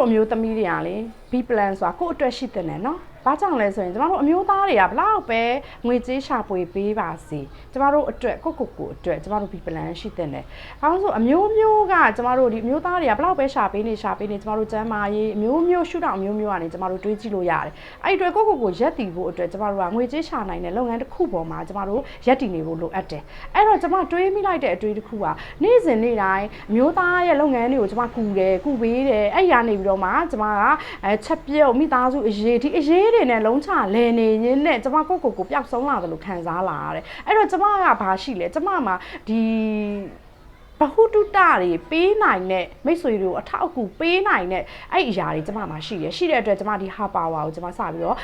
အမျိုးသမီးတွေကလေ B plan ဆိုတာကိုယ့်အတွက်ရှိတဲ့နော်ဘာကြောင့်လဲဆိုရင်ကျမတို့အမျိုးသားတွေကဘလောက်ပဲငွေကြေးရှာဖွေပေးပါစေကျမတို့အတွက်ကိုအတွက်ကျမတို့ B plan ရှိတဲ့တယ်။ဘာလို့ဆိုအမျိုးမျိုးကကျမတို့ဒီအမျိုးသားတွေကဘလောက်ပဲရှာပေးနေကျမတို့ကျမ်းမာရေးအမျိုးမျိုးရှုထောင့်အမျိုးမျိုးကနေကျမတို့တွေးကြည့်လို့ရတယ်။အဲ့ဒီအတွက်ကိုရက်တည်ဖို့အတွက်ကျမတို့ကငွေကြေးရှာနိုင်တဲ့လုပ်ငန်းတစ်ခုပေါ်မှာကျမတို့ရက်တည်နေဖို့လိုအပ်တယ်။အဲ့တော့ကျမတွေးမိလိုက်တဲ့အတွေးတစ်ခုကနေ့စဉ်နေ့တိုင်းအမျိုးသားရဲ့လုပ်ငန်းတွေကိုကျမကူပေးတယ်အဲ့ရနေပြီးတော့မှကျမကချက်ပြုတ်မိသားစုအရေးဒီအရေးတွေနဲ့လုံးချလဲနေရင်းနဲ့ကျမကိုပျောက်ဆုံးလာတယ်လို့ခံစားလာရတယ်အဲ့တော့ကျမကဘာရှိလဲကျမမှာဒီဘဟုတုတတွေပေးနိုင်တဲ့မိတ်ဆွေတွေကိုအထောက်အကူပေးနိုင်တဲ့အဲ့အရာတွေကျမမှာရှိတဲ့အတွက်ကျမဒီဟာပါဝါကိုကျမစပြီးတော့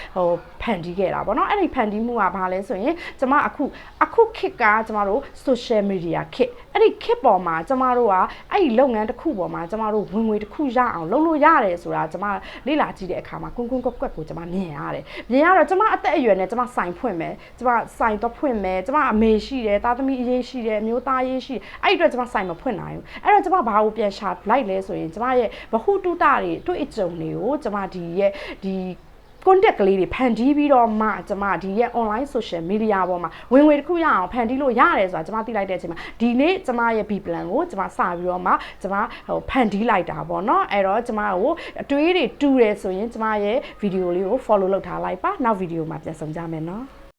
ဖန်တီးခဲ့တာပေါ့နော်အဲ့ဒီဖန်တီးမှုကဘာလဲဆိုရင်ကျမအခုခေတ်ကကျမတို့ social media ခေတ်အဲ့ဒီခေတ်ပေါ်မှာကျမတို့ကအဲ့ဒီလုပ်ငန်းတစ်ခုပေါ်မှာကျမတို့ဝင်ငွေတစ်ခုရအောင်လုပ်လို့ရတယ်ဆိုတာကျမလေ့လာကြည့်တဲ့အခါမှာကွက်ကိုကျမမြင်ရတယ်မြင်ရတော့ကျမအသက်အရွယ်နဲ့ကျမဆိုင်ဖွင့်မယ်ကျမဆိုင်တော့ဖွင့်မယ်ကျမအမေရှိတယ်သားသမီးအရေးရှိတယ်မျိုးသားရေးရှိအဲ့ဒီအတွက်ကျမဆိုင်မဖွင့်နိုင်ဘူးအဲ့တော့ကျမဘာကိုပြန်ရှာလိုက်လဲဆိုရင်ကျမရဲ့ဘဟုတုတတွေတွေ့အကြုံတွေကိုကျမဒီ contact ကလေးတွေဖန်တီးပြီးတော့မှကျမဒီရဲ့ online social media ပေါ်မှာဝင်ငွေတစ်ခုရအောင်ဖန်တီးလို့ရတယ်ဆိုတာကျမသိလိုက်တဲ့အချိန်မှာဒီနေ့ကျမရဲ့ B plan ကိုကျမစပြီးတော့မှကျမဖန်တီးလိုက်တာပေါ့နော်အဲ့တော့ကျမကိုအတွေးတွေတူတယ်ဆိုရင်ကျမရဲ့ video လေးကို follow လုပ်ထားလိုက်ပါနောက် video မှာပြန်ဆုံကြမယ်နော်